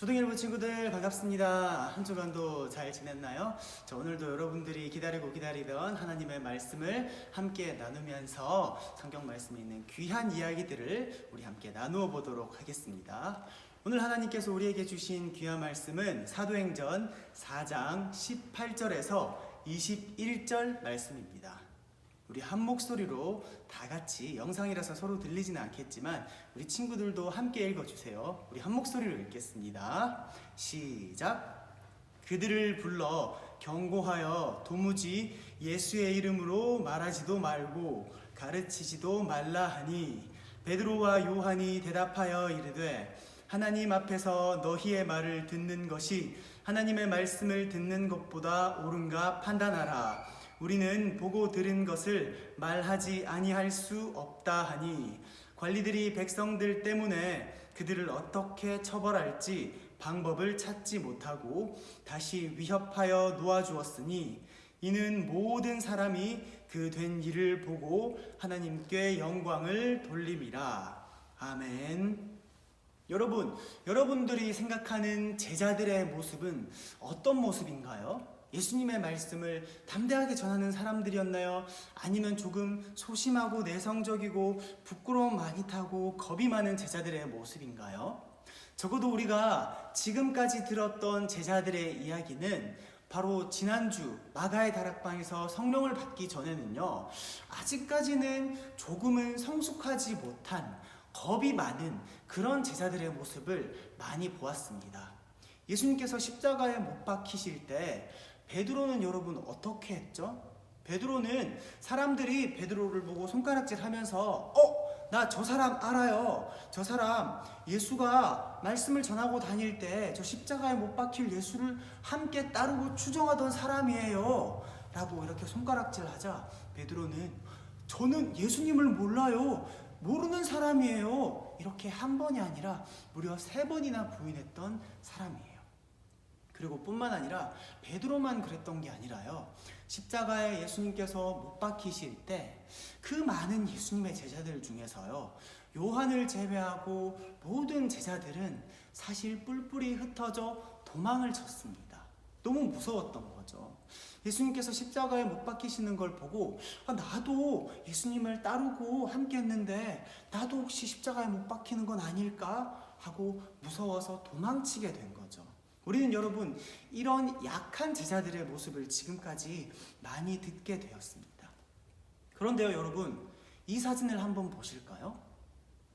초등일부 친구들 반갑습니다. 한 주간도 잘 지냈나요? 오늘도 여러분들이 기다리던 하나님의 말씀을 함께 나누면서 성경 말씀에 있는 귀한 이야기들을 우리 함께 나누어 보도록 하겠습니다. 오늘 하나님께서 우리에게 주신 귀한 말씀은 사도행전 4장 18절에서 21절 말씀입니다. 우리 한 목소리로 다 같이, 영상이라서 서로 들리지는 않겠지만 우리 친구들도 함께 읽어주세요. 우리 한 목소리로 읽겠습니다. 시작. 그들을 불러 경고하여 도무지 예수의 이름으로 말하지도 말고 가르치지도 말라 하니, 베드로와 요한이 대답하여 이르되, 하나님 앞에서 너희의 말을 듣는 것이 하나님의 말씀을 듣는 것보다 옳은가 판단하라. 우리는 보고 들은 것을 말하지 아니할 수 없다 하니, 관리들이 백성들 때문에 그들을 어떻게 처벌할지 방법을 찾지 못하고 다시 위협하여 놓아주었으니, 이는 모든 사람이 그 된 일을 보고 하나님께 영광을 돌림이라. 아멘. 여러분들이 생각하는 제자들의 모습은 어떤 모습인가요? 예수님의 말씀을 담대하게 전하는 사람들이었나요? 아니면 조금 소심하고 내성적이고 부끄러움 많이 타고 겁이 많은 제자들의 모습인가요? 적어도 우리가 지금까지 들었던 제자들의 이야기는 바로 지난주 마가의 다락방에서 성령을 받기 전에는요, 아직까지는 조금은 성숙하지 못한 겁이 많은 그런 제자들의 모습을 많이 보았습니다. 예수님께서 십자가에 못 박히실 때 베드로는 여러분 어떻게 했죠? 베드로는 사람들이 베드로를 보고 손가락질 하면서 나 저 사람 알아요. 저 사람 예수가 말씀을 전하고 다닐 때 저 십자가에 못 박힐 예수를 함께 따르고 추종하던 사람이에요 라고 이렇게 손가락질 하자, 베드로는 저는 예수님을 몰라요, 모르는 사람이에요, 이렇게 한 번이 아니라 무려 3번이나 부인했던 사람이에요. 그리고 뿐만 아니라 베드로만 그랬던 게 아니라요, 십자가에 예수님께서 못 박히실 때 그 많은 예수님의 제자들 중에서요, 요한을 제외하고 모든 제자들은 사실 뿔뿔이 흩어져 도망을 쳤습니다. 너무 무서웠던 거죠. 예수님께서 십자가에 못 박히시는 걸 보고 나도 예수님을 따르고 함께 했는데 나도 혹시 십자가에 못 박히는 건 아닐까 하고 무서워서 도망치게 된 거죠. 우리는 여러분 이런 약한 제자들의 모습을 지금까지 많이 듣게 되었습니다. 그런데요 여러분, 이 사진을 한번 보실까요?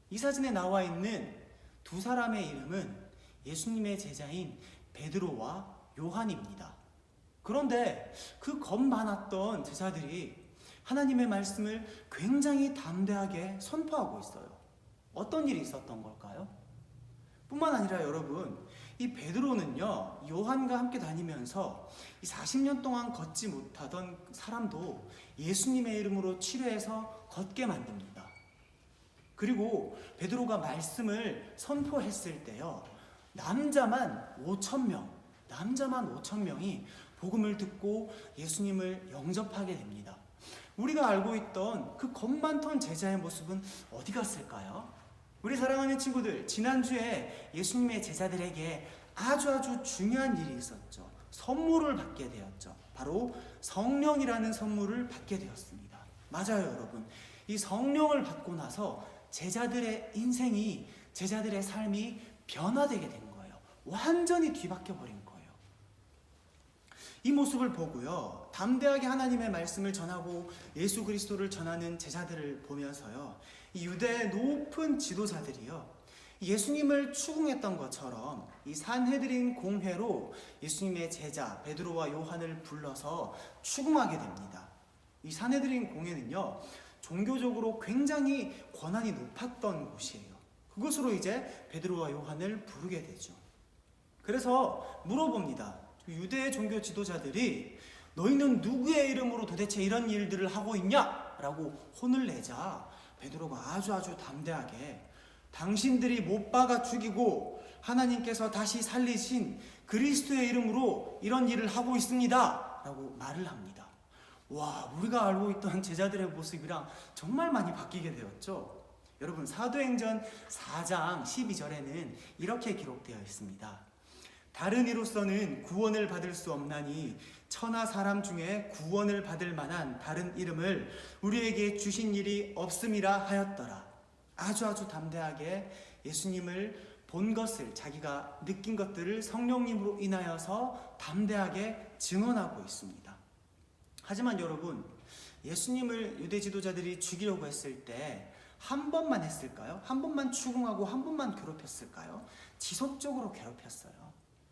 이 사진에 나와 있는 두 사람의 이름은 예수님의 제자인 베드로와 요한입니다. 그런데 그 겁 많았던 제자들이 하나님의 말씀을 굉장히 담대하게 선포하고 있어요. 어떤 일이 있었던 걸까요? 뿐만 아니라 여러분, 이 베드로는요, 요한과 함께 다니면서 40년 동안 걷지 못하던 사람도 예수님의 이름으로 치료해서 걷게 만듭니다. 그리고 베드로가 말씀을 선포했을 때요, 남자만 5,000명이 복음을 듣고 예수님을 영접하게 됩니다. 우리가 알고 있던 그 겁 많던 제자의 모습은 어디 갔을까요? 우리 사랑하는 친구들, 지난주에 예수님의 제자들에게 아주 중요한 일이 있었죠. 선물을 받게 되었죠. 바로 성령이라는 선물을 받게 되었습니다. 맞아요 여러분, 이 성령을 받고 나서 제자들의 인생이, 제자들의 삶이 변화되게 된 거예요. 완전히 뒤바뀌어 버린 거예요. 이 모습을 보고요, 담대하게 하나님의 말씀을 전하고 예수 그리스도를 전하는 제자들을 보면서요, 이 유대의 높은 지도자들이요, 예수님을 추궁했던 것처럼 이 산헤드린 공회로 예수님의 제자 베드로와 요한을 불러서 추궁하게 됩니다. 이 산헤드린 공회는요, 종교적으로 굉장히 권한이 높았던 곳이에요. 그곳으로 이제 베드로와 요한을 부르게 되죠. 그래서 물어봅니다. 유대의 종교 지도자들이 너희는 누구의 이름으로 도대체 이런 일들을 하고 있냐? 라고 혼을 내자 베드로가 아주 담대하게 당신들이 못 박아 죽이고 하나님께서 다시 살리신 그리스도의 이름으로 이런 일을 하고 있습니다 라고 말을 합니다. 와, 우리가 알고 있던 제자들의 모습이랑 정말 많이 바뀌게 되었죠. 여러분, 사도행전 4장 12절에는 이렇게 기록되어 있습니다. 다른 이로서는 구원을 받을 수 없나니 천하 사람 중에 구원을 받을 만한 다른 이름을 우리에게 주신 일이 없음이라 하였더라. 아주 담대하게 예수님을 본 것을, 자기가 느낀 것들을 성령님으로 인하여서 담대하게 증언하고 있습니다. 하지만 여러분, 예수님을 유대 지도자들이 죽이려고 했을 때 한 번만 했을까요? 한 번만 추궁하고 한 번만 괴롭혔을까요? 지속적으로 괴롭혔어요.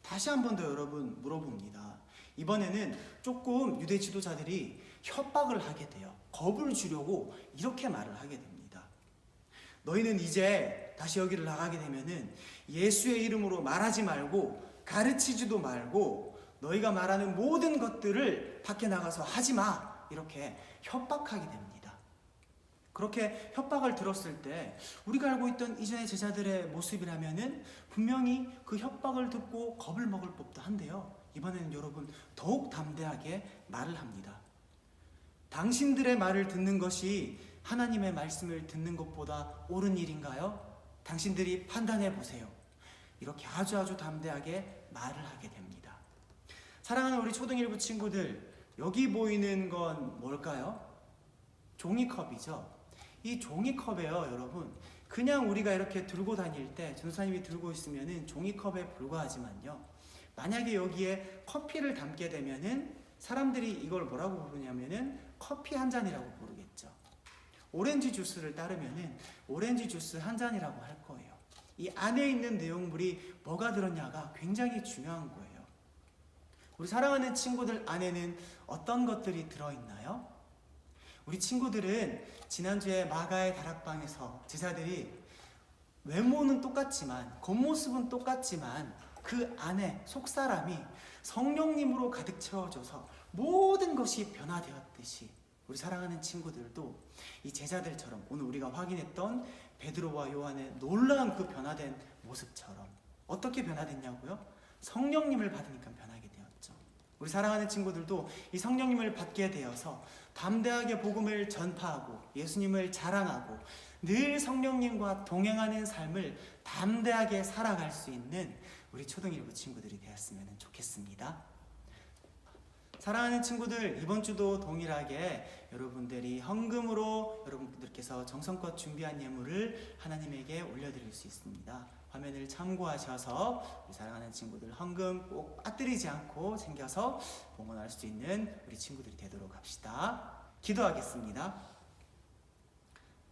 다시 한 번 더 여러분 물어봅니다. 이번에는 조금 유대 지도자들이 협박을 하게 돼요. 겁을 주려고 이렇게 말을 하게 됩니다. 너희는 이제 다시 여기를 나가게 되면은 예수의 이름으로 말하지 말고 가르치지도 말고 너희가 말하는 모든 것들을 밖에 나가서 하지 마, 이렇게 협박하게 됩니다. 그렇게 협박을 들었을 때 우리가 알고 있던 이전의 제자들의 모습이라면은 분명히 그 협박을 듣고 겁을 먹을 법도 한데요, 이번에는 여러분 더욱 담대하게 말을 합니다. 당신들의 말을 듣는 것이 하나님의 말씀을 듣는 것보다 옳은 일인가요? 당신들이 판단해 보세요. 이렇게 아주 담대하게 말을 하게 됩니다. 사랑하는 우리 초등1부 친구들, 여기 보이는 건 뭘까요? 종이컵이죠. 이 종이컵에요, 여러분, 그냥 우리가 이렇게 들고 다닐 때 전도사님이 들고 있으면은 종이컵에 불과하지만요, 만약에 여기에 커피를 담게 되면은 사람들이 이걸 뭐라고 부르냐면은 커피 한 잔이라고 부르겠죠. 오렌지 주스를 따르면은 오렌지 주스 한 잔이라고 할 거예요. 이 안에 있는 내용물이 뭐가 들었냐가 굉장히 중요한 거예요. 우리 사랑하는 친구들 안에는 어떤 것들이 들어있나요? 우리 친구들은 지난주에 마가의 다락방에서 제자들이 외모는 똑같지만, 겉모습은 똑같지만 그 안에 속사람이 성령님으로 가득 채워져서 모든 것이 변화되었듯이 우리 사랑하는 친구들도 이 제자들처럼 오늘 우리가 확인했던 베드로와 요한의 놀라운 그 변화된 모습처럼 어떻게 변화됐냐고요? 성령님을 받으니까 변하게 되었죠. 우리 사랑하는 친구들도 이 성령님을 받게 되어서 담대하게 복음을 전파하고 예수님을 자랑하고 늘 성령님과 동행하는 삶을 담대하게 살아갈 수 있는 우리 초등1부 친구들이 되었으면 좋겠습니다. 사랑하는 친구들, 이번 주도 동일하게 여러분들이 헌금으로 여러분들께서 정성껏 준비한 예물을 하나님에게 올려드릴 수 있습니다. 화면을 참고하셔서 우리 사랑하는 친구들 헌금 꼭 빠뜨리지 않고 챙겨서 봉헌할 수 있는 우리 친구들이 되도록 합시다. 기도하겠습니다.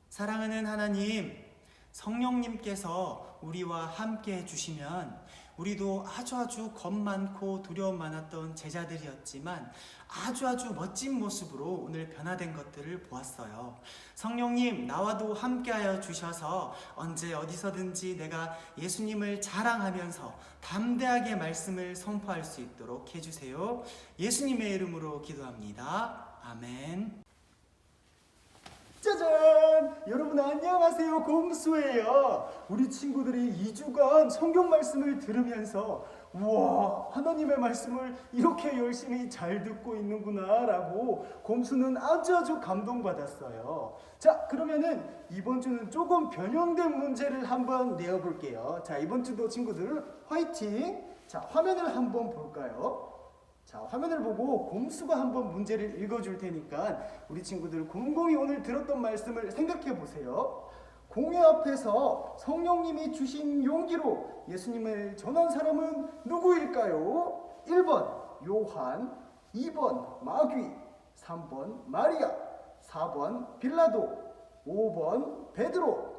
사랑하는 하나님, 성령님께서 우리와 함께 해주시면 우리도 아주 겁 많고 두려움 많았던 제자들이었지만 아주 멋진 모습으로 오늘 변화된 것들을 보았어요. 성령님, 나와도 함께하여 주셔서 언제 어디서든지 내가 예수님을 자랑하면서 담대하게 말씀을 선포할 수 있도록 해주세요. 예수님의 이름으로 기도합니다. 아멘. 짜잔! 여러분 안녕하세요. 곰수예요. 우리 친구들이 2주간 성경 말씀을 들으면서 우와, 하나님의 말씀을 이렇게 열심히 잘 듣고 있는구나 라고 곰수는 아주 감동받았어요. 자, 그러면은 이번 주는 조금 변형된 문제를 한번 내어볼게요. 자, 이번 주도 친구들 화이팅! 자, 화면을 한번 볼까요? 자, 화면을 보고 곰수가 한번 문제를 읽어줄 테니까 우리 친구들 곰곰이 오늘 들었던 말씀을 생각해 보세요. 공회 앞에서 성령님이 주신 용기로 예수님을 전한 사람은 누구일까요? 1번 요한, 2번 마귀, 3번 마리아, 4번 빌라도, 5번 베드로.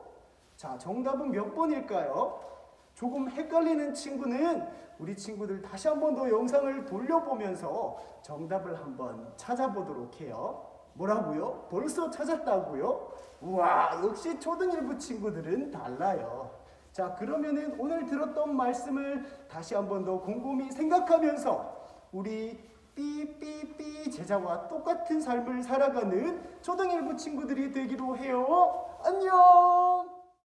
자, 정답은 몇 번일까요? 조금 헷갈리는 친구는 우리 친구들 다시 한 번 더 영상을 돌려보면서 정답을 한번 찾아보도록 해요. 뭐라고요? 벌써 찾았다고요? 우와, 역시 초등1부 친구들은 달라요. 자, 그러면은 오늘 들었던 말씀을 다시 한 번 더 곰곰이 생각하면서 우리 삐삐삐 제자와 똑같은 삶을 살아가는 초등1부 친구들이 되기로 해요. 안녕!